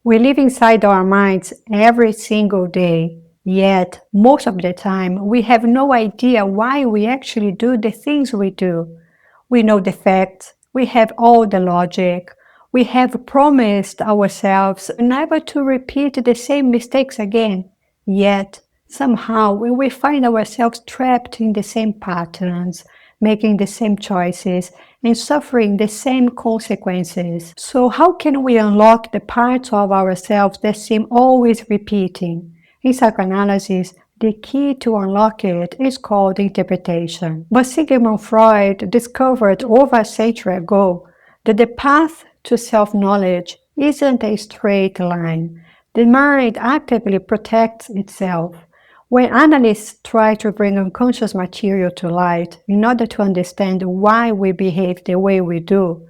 We live inside our minds every single day, yet most of the time we have no idea why we actually do the things we do. We know the facts, we have all the logic, we have promised ourselves never to repeat the same mistakes again, yet somehow we find ourselves trapped in the same patterns, making the same choices, and suffering the same consequences. So how can we unlock the parts of ourselves that seem always repeating? In psychoanalysis, the key to unlock it is called interpretation. But Sigmund Freud discovered over a century ago that the path to self-knowledge isn't a straight line. The mind actively protects itself. When analysts try to bring unconscious material to light in order to understand why we behave the way we do,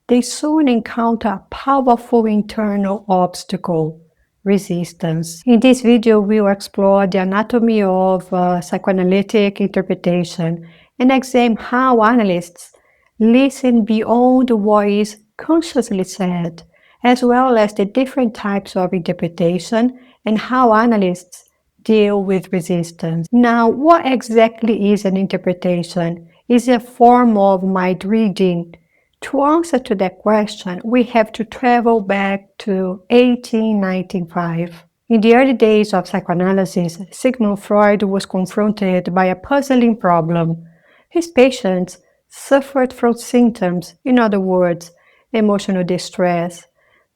they soon encounter a powerful internal obstacle: resistance. In this video, we'll explore the anatomy of psychoanalytic interpretation and examine how analysts listen beyond what is consciously said, as well as the different types of interpretation and how analysts deal with resistance. Now, what exactly is an interpretation? Is it a form of mind reading? To answer to that question, we have to travel back to 1895. In the early days of psychoanalysis, Sigmund Freud was confronted by a puzzling problem. His patients suffered from symptoms, in other words, emotional distress,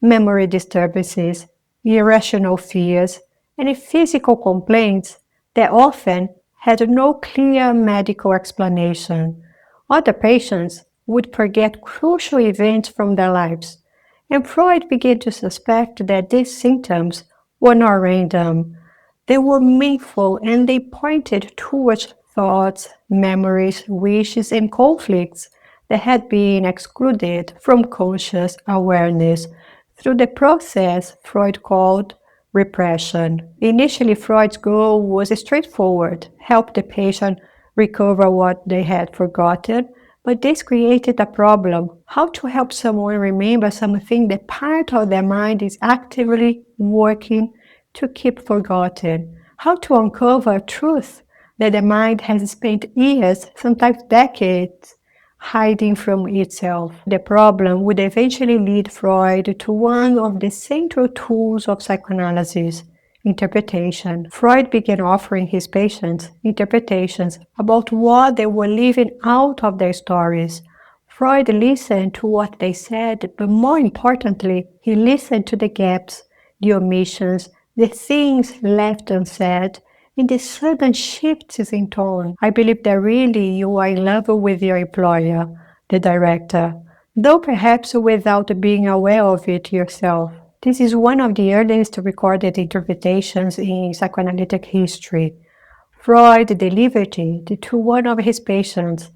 memory disturbances, irrational fears, and physical complaints that often had no clear medical explanation. Other patients would forget crucial events from their lives, and Freud began to suspect that these symptoms were not random. They were meaningful, and they pointed towards thoughts, memories, wishes, and conflicts that had been excluded from conscious awareness through the process Freud called repression. Initially, Freud's goal was straightforward: help the patient recover what they had forgotten, but this created a problem: how to help someone remember something that part of their mind is actively working to keep forgotten, how to uncover truth that the mind has spent years, sometimes decades, hiding from itself. The problem would eventually lead Freud to one of the central tools of psychoanalysis: interpretation. Freud began offering his patients interpretations about what they were leaving out of their stories. Freud listened to what they said, but more importantly, he listened to the gaps, the omissions, the things left unsaid, in the sudden shifts in tone. I believe that really you are in love with your employer, the director, though perhaps without being aware of it yourself. This is one of the earliest recorded interpretations in psychoanalytic history. Freud delivered it to one of his patients.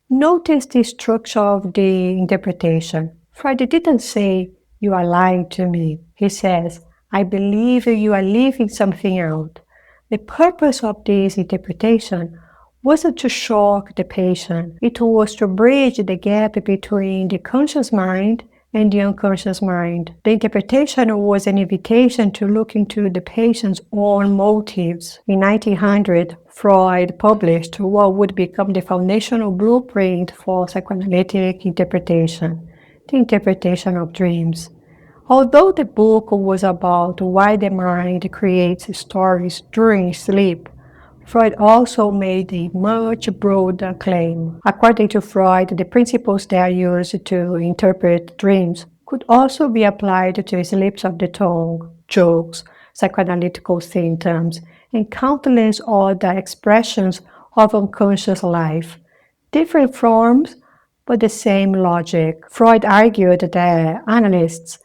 Notice the structure of the interpretation. Freud didn't say, "You are lying to me." He says, "I believe you are leaving something out." The purpose of this interpretation wasn't to shock the patient. It was to bridge the gap between the conscious mind and the unconscious mind. The interpretation was an invitation to look into the patient's own motives. In 1900, Freud published what would become the foundational blueprint for psychoanalytic interpretation: the interpretation of dreams. Although the book was about why the mind creates stories during sleep, Freud also made a much broader claim. According to Freud, the principles that are used to interpret dreams could also be applied to slips of the tongue, jokes, psychoanalytical symptoms, and countless other expressions of unconscious life. Different forms, but the same logic. Freud argued that analysts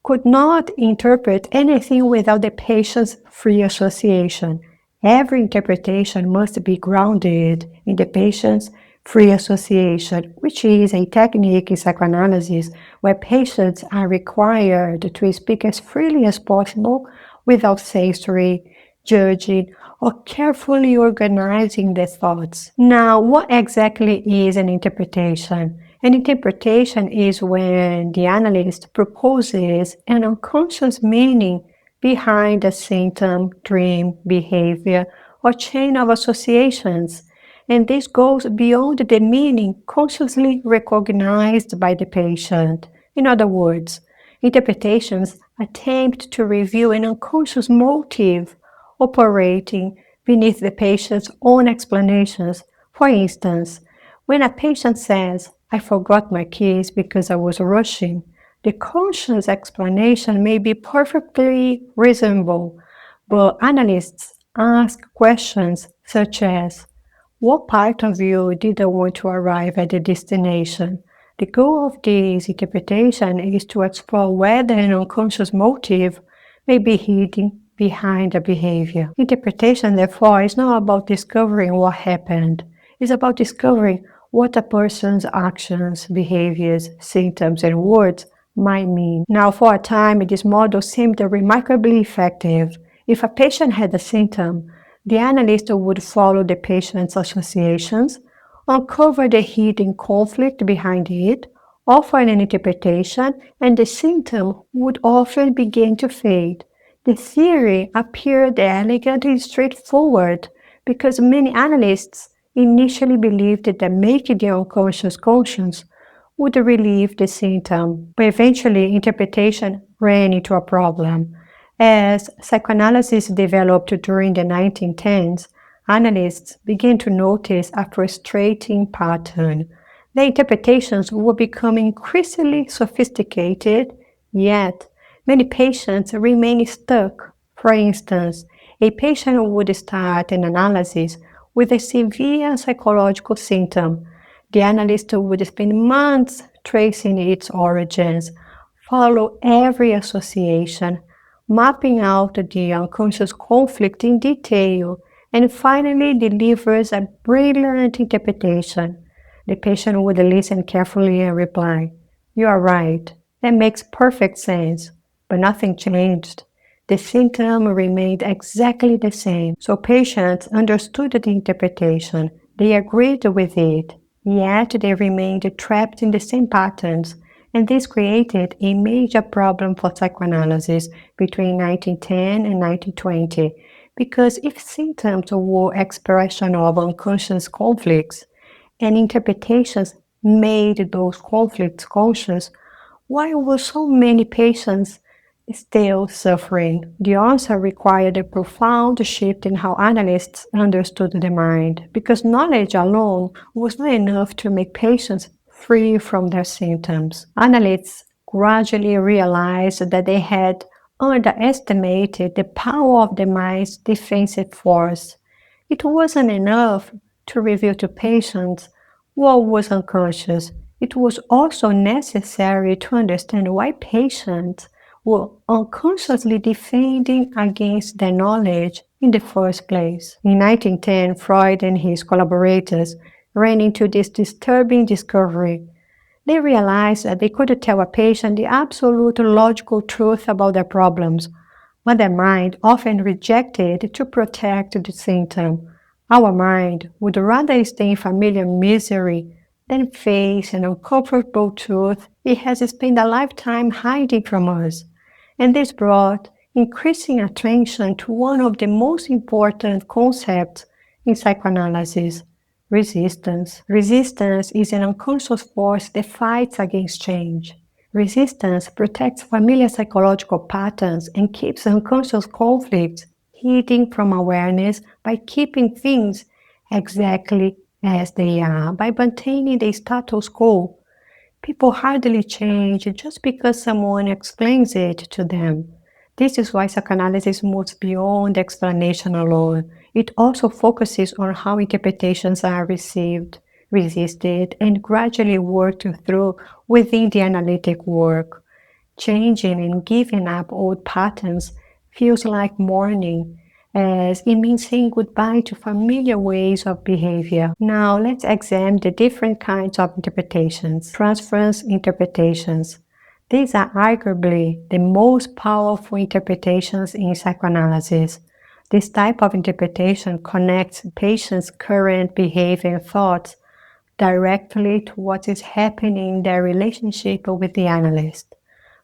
could not interpret anything without the patient's free association. Every interpretation must be grounded in the patient's free association, which is a technique in psychoanalysis where patients are required to speak as freely as possible without censoring, judging, or carefully organizing their thoughts. Now, what exactly is an interpretation? An interpretation is when the analyst proposes an unconscious meaning behind a symptom, dream, behavior, or chain of associations, and this goes beyond the meaning consciously recognized by the patient. In other words, interpretations attempt to reveal an unconscious motive operating beneath the patient's own explanations. For instance, when a patient says, "I forgot my keys because I was rushing," the conscious explanation may be perfectly reasonable, but analysts ask questions such as, what part of you didn't want to arrive at the destination? The goal of this interpretation is to explore whether an unconscious motive may be hidden behind a behavior. Interpretation, therefore, is not about discovering what happened. It's about discovering what a person's actions, behaviors, symptoms, and words might mean. Now, for a time, this model seemed remarkably effective. If a patient had a symptom, the analyst would follow the patient's associations, uncover the hidden conflict behind it, offer an interpretation, and the symptom would often begin to fade. The theory appeared elegant and straightforward because many analysts initially believed that making the unconscious conscious would relieve the symptom, but eventually interpretation ran into a problem. As psychoanalysis developed during the 1910s, analysts began to notice a frustrating pattern. The interpretations were becoming increasingly sophisticated, yet many patients remained stuck. For instance, a patient would start an analysis with a severe psychological symptom. The analyst would spend months tracing its origins, follow every association, mapping out the unconscious conflict in detail, and finally delivers a brilliant interpretation. The patient would listen carefully and reply, "You are right, that makes perfect sense," but nothing changed. The symptom remained exactly the same, so patients understood the interpretation, they agreed with it, yet they remained trapped in the same patterns, and this created a major problem for psychoanalysis between 1910 and 1920, because if symptoms were expression of unconscious conflicts, and interpretations made those conflicts conscious, why were so many patients still suffering? The answer required a profound shift in how analysts understood the mind, because knowledge alone was not enough to make patients free from their symptoms. Analysts gradually realized that they had underestimated the power of the mind's defensive force. It wasn't enough to reveal to patients what was unconscious. It was also necessary to understand why patients were unconsciously defending against their knowledge in the first place. In 1910, Freud and his collaborators ran into this disturbing discovery. They realized that they could tell a patient the absolute logical truth about their problems, but their mind often rejected to protect the symptom. Our mind would rather stay in familiar misery than face an uncomfortable truth it has spent a lifetime hiding from us. And this brought increasing attention to one of the most important concepts in psychoanalysis: resistance. Resistance is an unconscious force that fights against change. Resistance protects familiar psychological patterns and keeps unconscious conflicts hidden from awareness by keeping things exactly as they are, by maintaining the status quo. People hardly change just because someone explains it to them. This is why psychoanalysis moves beyond explanation alone. It also focuses on how interpretations are received, resisted, and gradually worked through within the analytic work. Changing and giving up old patterns feels like mourning, as it means saying goodbye to familiar ways of behavior. Now let's examine the different kinds of interpretations. Transference interpretations. These are arguably the most powerful interpretations in psychoanalysis. This type of interpretation connects patients' current behavior and thoughts directly to what is happening in their relationship with the analyst.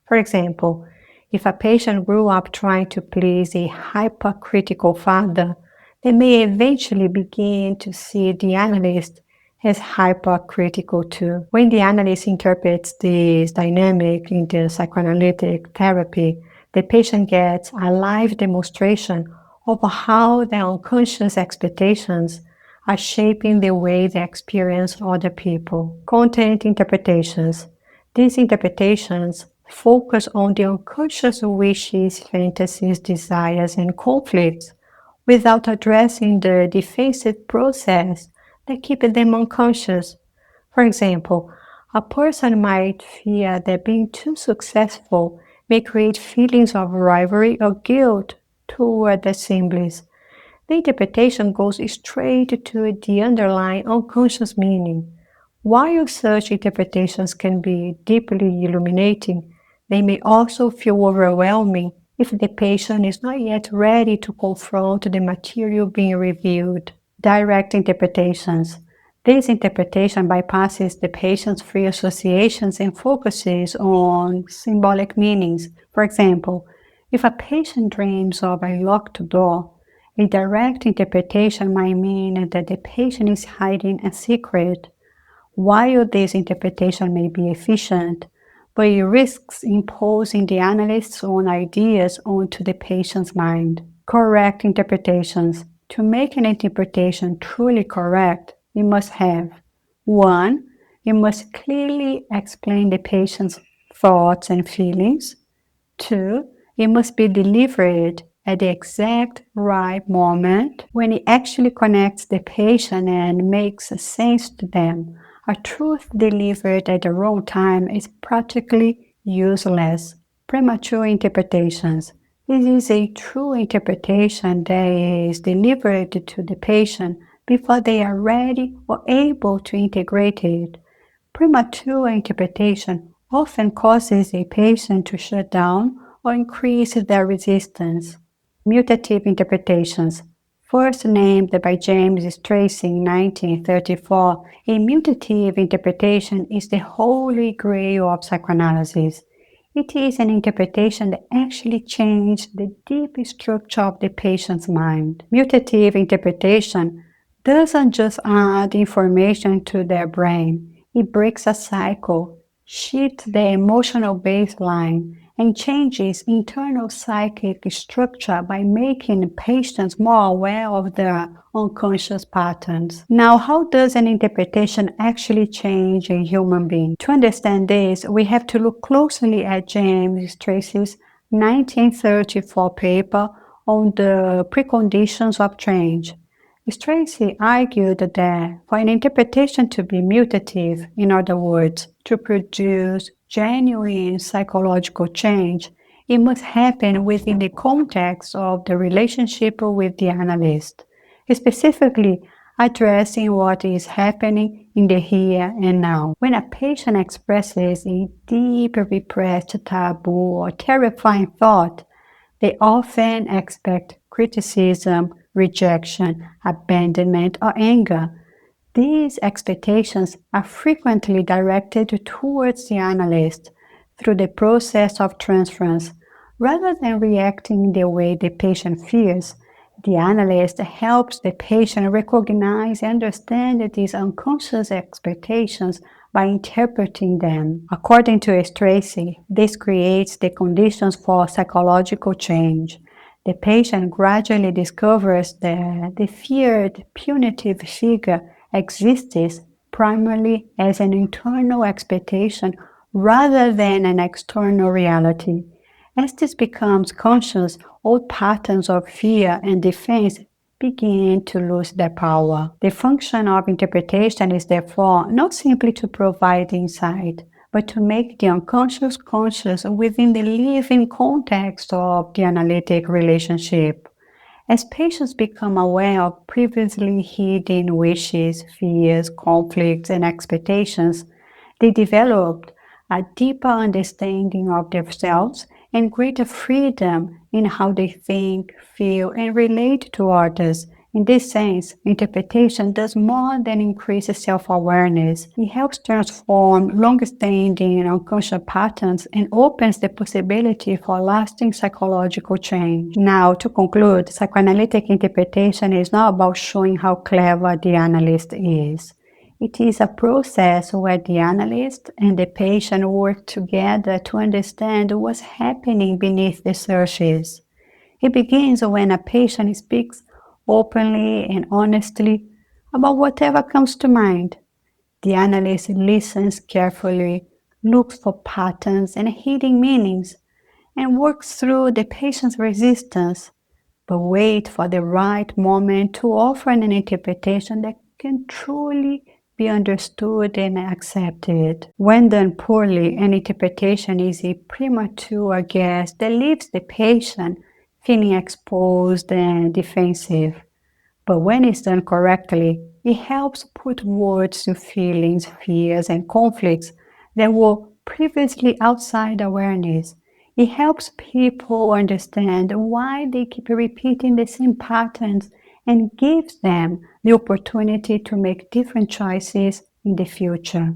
For example, if a patient grew up trying to please a hypercritical father, they may eventually begin to see the analyst as hypercritical too. When the analyst interprets this dynamic in the psychoanalytic therapy, the patient gets a live demonstration of how their unconscious expectations are shaping the way they experience other people. Content interpretations. These interpretations focus on the unconscious wishes, fantasies, desires, and conflicts without addressing the defensive process that keeps them unconscious. For example, a person might fear that being too successful may create feelings of rivalry or guilt toward the siblings. The interpretation goes straight to the underlying unconscious meaning. While such interpretations can be deeply illuminating, they may also feel overwhelming if the patient is not yet ready to confront the material being revealed. Direct interpretations. This interpretation bypasses the patient's free associations and focuses on symbolic meanings. For example, if a patient dreams of a locked door, a direct interpretation might mean that the patient is hiding a secret. While this interpretation may be efficient, but it risks imposing the analyst's own ideas onto the patient's mind. Correct interpretations. To make an interpretation truly correct, it must have 1. It must clearly explain the patient's thoughts and feelings. 2. It must be delivered at the exact right moment when it actually connects the patient and makes sense to them. A truth delivered at the wrong time is practically useless. Premature interpretations. This is a true interpretation that is delivered to the patient before they are ready or able to integrate it. Premature interpretation often causes a patient to shut down or increase their resistance. Mutative interpretations. First named by James Tracy in 1934, a mutative interpretation is the holy grail of psychoanalysis. It is an interpretation that actually changes the deep structure of the patient's mind. Mutative interpretation doesn't just add information to their brain. It breaks a cycle, shifts the emotional baseline, and changes internal psychic structure by making patients more aware of their unconscious patterns. Now, how does an interpretation actually change a human being? To understand this, we have to look closely at James Tracy's 1934 paper on the preconditions of change. Tracy argued that for an interpretation to be mutative, in other words, to produce genuine psychological change, it must happen within the context of the relationship with the analyst, specifically addressing what is happening in the here and now. When a patient expresses a deep repressed taboo or terrifying thought, they often expect criticism, rejection, abandonment, or anger. These expectations are frequently directed towards the analyst through the process of transference. Rather than reacting the way the patient fears, the analyst helps the patient recognize and understand these unconscious expectations by interpreting them. According to Tracy, this creates the conditions for psychological change. The patient gradually discovers that the feared punitive figure exists primarily as an internal expectation rather than an external reality. As this becomes conscious, old patterns of fear and defense begin to lose their power. The function of interpretation is therefore not simply to provide insight, but to make the unconscious conscious within the living context of the analytic relationship. As patients become aware of previously hidden wishes, fears, conflicts, and expectations, they develop a deeper understanding of themselves and greater freedom in how they think, feel, and relate to others, In this sense, interpretation does more than increase self-awareness. It helps transform long-standing unconscious patterns and opens the possibility for lasting psychological change. Now, to conclude, psychoanalytic interpretation is not about showing how clever the analyst is. It is a process where the analyst and the patient work together to understand what's happening beneath the surface. It begins when a patient speaks openly and honestly about whatever comes to mind. The analyst listens carefully, looks for patterns and hidden meanings, and works through the patient's resistance, but wait for the right moment to offer an interpretation that can truly be understood and accepted. When done poorly, an interpretation is a premature guess that leaves the patient feeling exposed and defensive. But when it's done correctly, it helps put words to feelings, fears, and conflicts that were previously outside awareness. It helps people understand why they keep repeating the same patterns and gives them the opportunity to make different choices in the future.